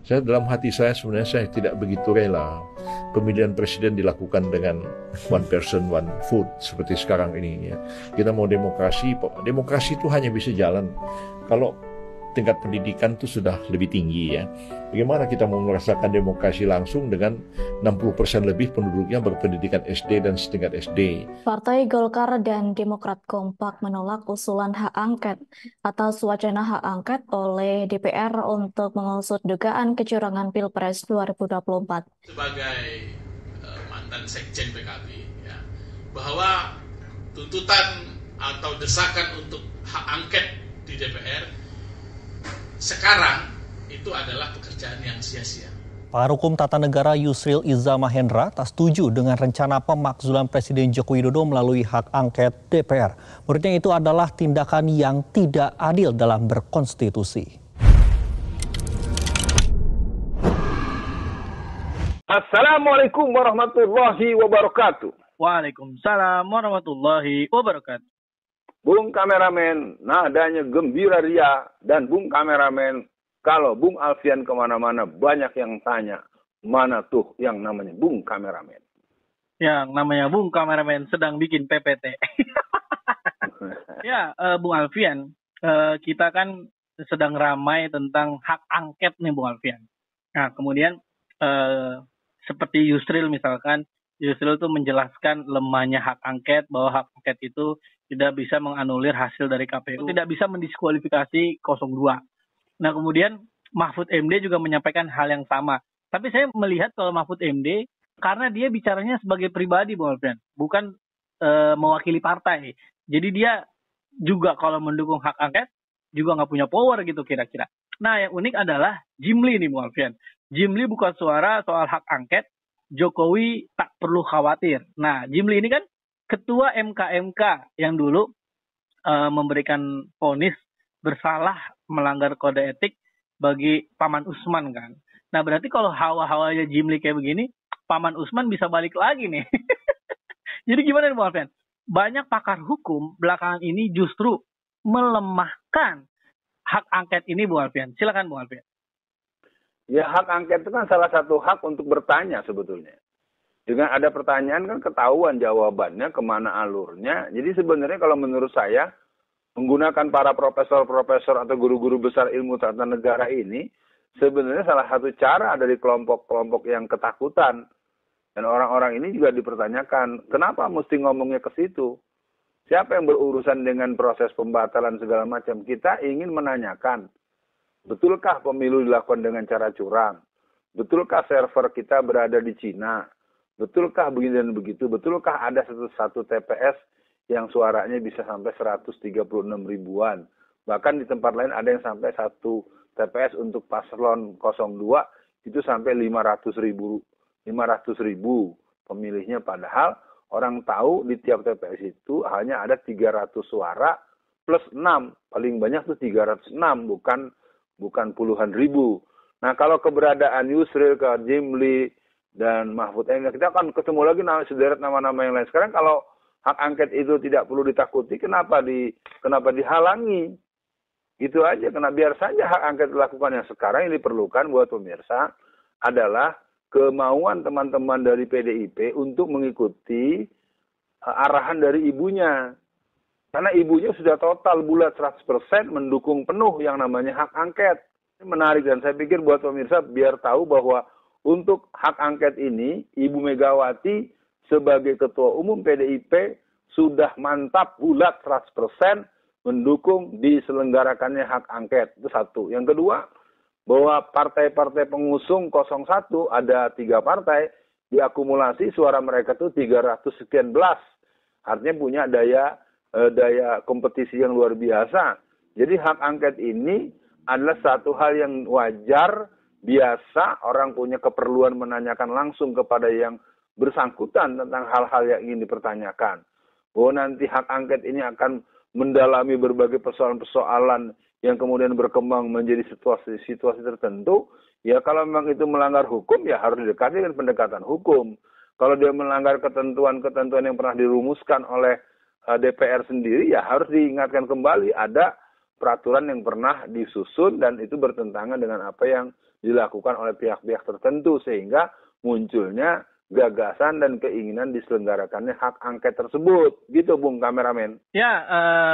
Saya dalam hati saya sebenarnya saya tidak begitu rela pemilihan presiden dilakukan dengan one person one vote seperti sekarang ini ya. Kita mau demokrasi, demokrasi itu hanya bisa jalan kalau tingkat pendidikan itu sudah lebih tinggi ya. Bagaimana kita mau merasakan demokrasi langsung dengan 60% lebih penduduknya berpendidikan SD dan setingkat SD. Partai Golkar dan Demokrat kompak menolak usulan hak angket atas wacana hak angket oleh DPR untuk mengusut dugaan kecurangan Pilpres 2024. Sebagai mantan sekjen PKB, ya, bahwa tuntutan atau desakan untuk hak angket di DPR sekarang itu adalah pekerjaan yang sia-sia. Pakar Hukum Tata Negara Yusril Iza Mahendra tak setuju dengan rencana pemakzulan Presiden Joko Widodo melalui hak angket DPR. Menurutnya itu adalah tindakan yang tidak adil dalam berkonstitusi. Assalamualaikum warahmatullahi wabarakatuh. Waalaikumsalam warahmatullahi wabarakatuh. Bung kameramen, nadanya gembira ria. Dan Bung kameramen, kalau Bung Alfian kemana-mana banyak yang tanya, mana tuh yang namanya Bung kameramen? Yang namanya Bung kameramen sedang bikin PPT. Ya, Bung Alfian, kita kan sedang ramai tentang hak angket nih Bung Alfian. Nah, kemudian seperti Yusril misalkan, Yusril itu menjelaskan lemahnya hak angket, bahwa hak angket itu tidak bisa menganulir hasil dari KPU, tidak bisa mendiskualifikasi 02. Nah, kemudian Mahfud MD juga menyampaikan hal yang sama. Tapi saya melihat kalau Mahfud MD, karena dia bicaranya sebagai pribadi, Bung Alfian, bukan mewakili partai. Jadi dia juga kalau mendukung hak angket, juga nggak punya power gitu kira-kira. Nah, yang unik adalah Jimli nih, Bung Alfian. Jimli buka suara soal hak angket, Jokowi tak perlu khawatir. Nah, Jimli ini kan ketua MK yang dulu memberikan vonis bersalah melanggar kode etik bagi Paman Usman kan. Nah, berarti kalau hawa-hawanya Jimli kayak begini, Paman Usman bisa balik lagi nih. Jadi gimana nih Bung Alfian? Banyak pakar hukum belakangan ini justru melemahkan hak angket ini Bung Alfian. Silakan Bung Alfian. Ya, hak angket itu kan salah satu hak untuk bertanya sebetulnya. Dengan ada pertanyaan kan ketahuan jawabannya, kemana alurnya. Jadi sebenarnya kalau menurut saya, menggunakan para profesor-profesor atau guru-guru besar ilmu tata negara ini, sebenarnya salah satu cara dari kelompok-kelompok yang ketakutan. Dan orang-orang ini juga dipertanyakan, kenapa mesti ngomongnya ke situ? Siapa yang berurusan dengan proses pembatalan segala macam? Kita ingin menanyakan, betulkah pemilu dilakukan dengan cara curang? Betulkah server kita berada di Cina? Betulkah begini dan begitu? Betulkah ada satu TPS yang suaranya bisa sampai 136 ribuan? Bahkan di tempat lain ada yang sampai satu TPS untuk paslon 02 itu sampai 500 ribu pemilihnya. Padahal orang tahu di tiap TPS itu hanya ada 300 suara plus 6. Paling banyak tuh 306, bukan puluhan ribu. Nah, kalau keberadaan Yusril, Jimli, dan Mahfud MD, kita akan ketemu lagi sederet nama-nama yang lain. Sekarang kalau hak angket itu tidak perlu ditakuti, kenapa dihalangi? Gitu aja, karena biar saja hak angket dilakukan. Yang sekarang yang diperlukan buat pemirsa adalah kemauan teman-teman dari PDIP untuk mengikuti arahan dari ibunya. Karena ibunya sudah total bulat 100% mendukung penuh yang namanya hak angket. Ini menarik dan saya pikir buat pemirsa biar tahu bahwa untuk hak angket ini, Ibu Megawati sebagai Ketua Umum PDIP sudah mantap bulat 100% mendukung diselenggarakannya hak angket. Itu satu. Yang kedua, bahwa partai-partai pengusung 01, ada 3 partai, diakumulasi suara mereka itu 300 sekian belas. Artinya punya daya kompetisi yang luar biasa. Jadi hak angket ini adalah satu hal yang wajar, biasa, orang punya keperluan menanyakan langsung kepada yang bersangkutan tentang hal-hal yang ingin dipertanyakan. Bahwa nanti hak angket ini akan mendalami berbagai persoalan-persoalan yang kemudian berkembang menjadi situasi tertentu, ya kalau memang itu melanggar hukum, ya harus didekati dengan pendekatan hukum. Kalau dia melanggar ketentuan-ketentuan yang pernah dirumuskan oleh DPR sendiri, ya harus diingatkan kembali ada peraturan yang pernah disusun dan itu bertentangan dengan apa yang dilakukan oleh pihak-pihak tertentu sehingga munculnya gagasan dan keinginan diselenggarakannya hak angket tersebut. Gitu, Bung Kameramen. Ya,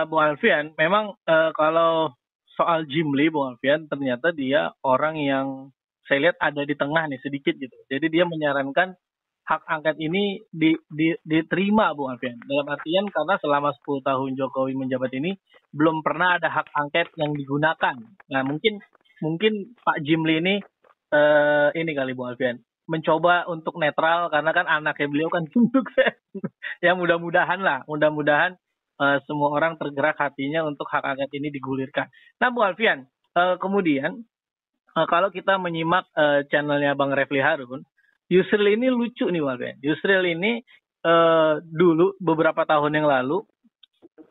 Bung Alfian, memang kalau soal Jimli, Bung Alfian, ternyata dia orang yang saya lihat ada di tengah nih sedikit gitu. Jadi dia menyarankan hak angket ini diterima, Bung Alfian. Dalam artian karena selama 10 tahun Jokowi menjabat ini belum pernah ada hak angket yang digunakan. Nah, mungkin Pak Jimli ini kali, Bung Alfian, mencoba untuk netral karena kan anaknya beliau kan sukses. Ya mudah-mudahan semua orang tergerak hatinya untuk hak angket ini digulirkan. Nah, Bu Alfian, kemudian kalau kita menyimak channelnya Bang Refli Harun, Yusril ini lucu nih, Bu Alfian. Yusril ini dulu beberapa tahun yang lalu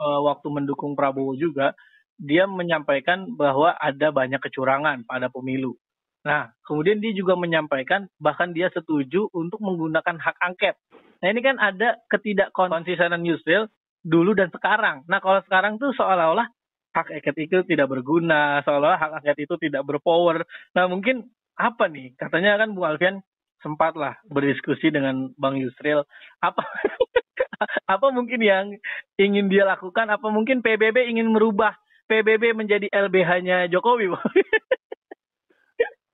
waktu mendukung Prabowo juga, dia menyampaikan bahwa ada banyak kecurangan pada pemilu. Nah, kemudian dia juga menyampaikan bahkan dia setuju untuk menggunakan hak angket. Nah, ini kan ada ketidakkonsistenan Yusril dulu dan sekarang. Nah, kalau sekarang tuh seolah-olah hak angket itu tidak berguna, seolah-olah hak angket itu tidak berpower. Nah, mungkin apa nih? Katanya kan Bu Alfian sempatlah berdiskusi dengan Bang Yusril. Apa mungkin yang ingin dia lakukan? Apa mungkin PBB ingin merubah PBB menjadi LBH-nya Jokowi, Bu?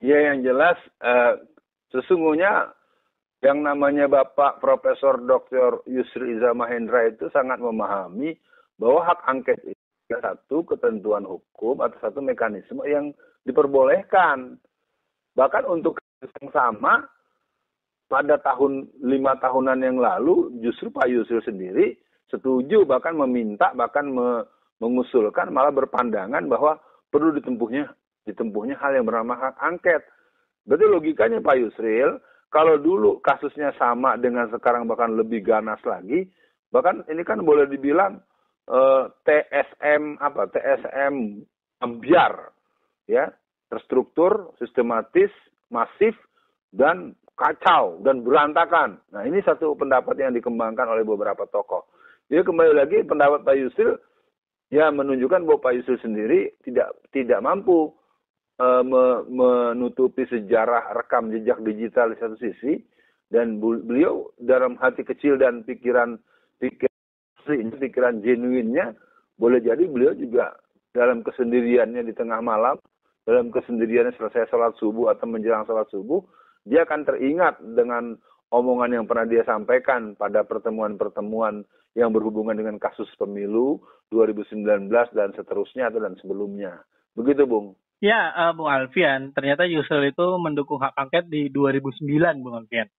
Ya, yang jelas sesungguhnya yang namanya Bapak Profesor Dr. Yusril Iza Mahendra itu sangat memahami bahwa hak angket itu satu ketentuan hukum atau satu mekanisme yang diperbolehkan. Bahkan untuk yang sama pada 5 tahunan yang lalu justru Pak Yusril sendiri setuju, bahkan meminta, bahkan mengusulkan, malah berpandangan bahwa perlu ditempuhnya hal yang bernama hak angket. Berarti logikanya Pak Yusril, kalau dulu kasusnya sama dengan sekarang bahkan lebih ganas lagi, bahkan ini kan boleh dibilang TSM ambiar, ya, terstruktur, sistematis, masif, dan kacau dan berantakan. Nah, ini satu pendapat yang dikembangkan oleh beberapa tokoh. Jadi kembali lagi pendapat Pak Yusril ya menunjukkan bahwa Pak Yusril sendiri tidak mampu menutupi sejarah rekam jejak digital di satu sisi, dan beliau dalam hati kecil dan pikiran genuinnya, boleh jadi beliau juga dalam kesendiriannya di tengah malam, dalam kesendiriannya selesai sholat subuh atau menjelang sholat subuh, dia akan teringat dengan omongan yang pernah dia sampaikan pada pertemuan-pertemuan yang berhubungan dengan kasus pemilu 2019 dan seterusnya atau dan sebelumnya. Begitu, Bung. Ya, Bung Alfian, ternyata Yusril itu mendukung hak angket di 2009, Bung Alfian.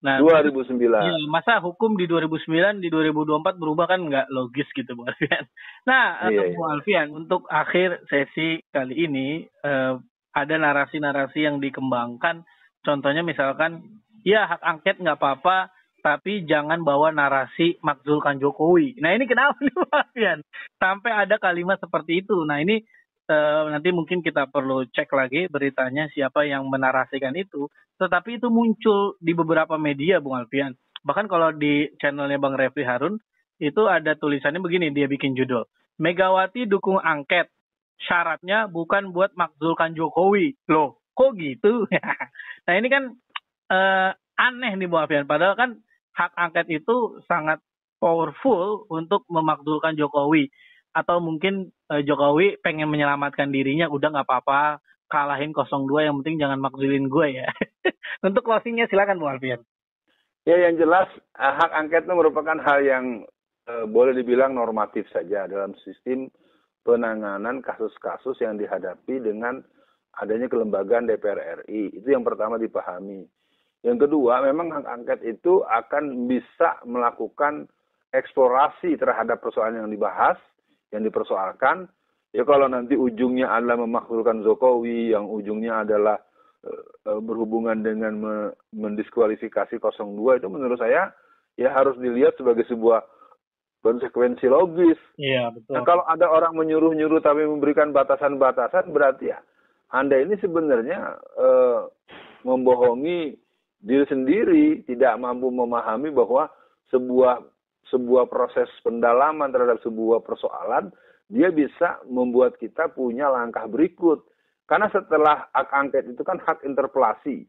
Nah, 2009. Ya, masa hukum di 2009, di 2024 berubah kan nggak logis gitu, Bung Alfian. Nah, Bung Alfian, untuk akhir sesi kali ini, ada narasi-narasi yang dikembangkan. Contohnya misalkan, ya hak angket nggak apa-apa, tapi jangan bawa narasi makzulkan Jokowi. Nah, ini kenapa nih, Bung Alfian? Sampai ada kalimat seperti itu. Nah, ini nanti mungkin kita perlu cek lagi beritanya siapa yang menarasikan itu. Tetapi itu muncul di beberapa media, Bung Alfian. Bahkan kalau di channelnya Bang Refli Harun, itu ada tulisannya begini, dia bikin judul. Megawati dukung angket, syaratnya bukan buat makzulkan Jokowi. Loh, kok gitu? Nah, ini kan aneh nih, Bung Alfian. Padahal kan hak angket itu sangat powerful untuk memakzulkan Jokowi. Atau mungkin Jokowi pengen menyelamatkan dirinya, udah nggak apa-apa, kalahin 02, yang penting jangan makzulin gue ya. Untuk closingnya silakan Bu Alfian. Ya, yang jelas hak angket itu merupakan hal yang boleh dibilang normatif saja dalam sistem penanganan kasus-kasus yang dihadapi dengan adanya kelembagaan DPR RI. Itu yang pertama dipahami. Yang kedua, memang hak angket itu akan bisa melakukan eksplorasi terhadap persoalan yang dibahas, yang dipersoalkan. Ya, kalau nanti ujungnya adalah memakzulkan Jokowi, yang ujungnya adalah berhubungan dengan mendiskualifikasi 02, itu menurut saya ya harus dilihat sebagai sebuah konsekuensi logis. Iya, betul. Nah, kalau ada orang menyuruh-nyuruh tapi memberikan batasan-batasan, berarti ya Anda ini sebenarnya membohongi diri sendiri, tidak mampu memahami bahwa sebuah proses pendalaman terhadap sebuah persoalan, dia bisa membuat kita punya langkah berikut. Karena setelah hak angket itu kan hak interpelasi.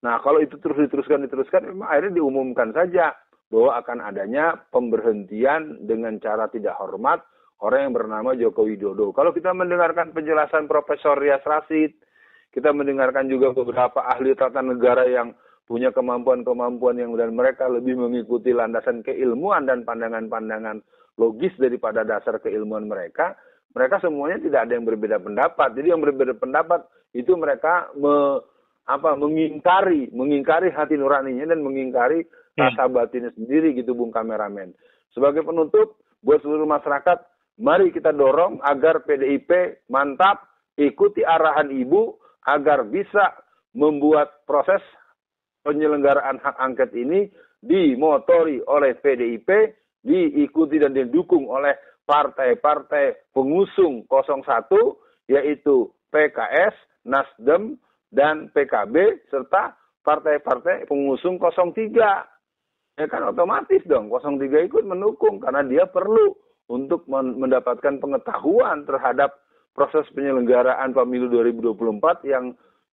Nah, kalau itu terus diteruskan, memang akhirnya diumumkan saja bahwa akan adanya pemberhentian dengan cara tidak hormat orang yang bernama Joko Widodo. Kalau kita mendengarkan penjelasan Profesor Rias Rasid, kita mendengarkan juga beberapa ahli tata negara yang punya kemampuan-kemampuan yang dan mereka lebih mengikuti landasan keilmuan dan pandangan-pandangan logis daripada dasar keilmuan mereka semuanya tidak ada yang berbeda pendapat. Jadi yang berbeda pendapat itu mereka mengingkari hati nuraninya dan mengingkari rasa batinnya sendiri gitu, Bung Kameramen. Sebagai penutup, buat seluruh masyarakat, mari kita dorong agar PDIP mantap, ikuti arahan Ibu agar bisa membuat proses penyelenggaraan hak angket ini dimotori oleh PDIP, diikuti dan didukung oleh partai-partai pengusung 01, yaitu PKS, Nasdem, dan PKB, serta partai-partai pengusung 03. Ya kan otomatis dong, 03 ikut mendukung, karena dia perlu untuk mendapatkan pengetahuan terhadap proses penyelenggaraan pemilu 2024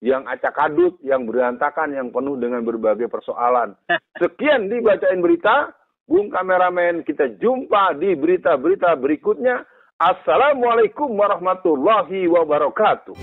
yang acak-adut, yang berantakan, yang penuh dengan berbagai persoalan. Sekian dibacain berita, Bung Kameramen, kita jumpa di berita-berita berikutnya. Assalamualaikum warahmatullahi wabarakatuh.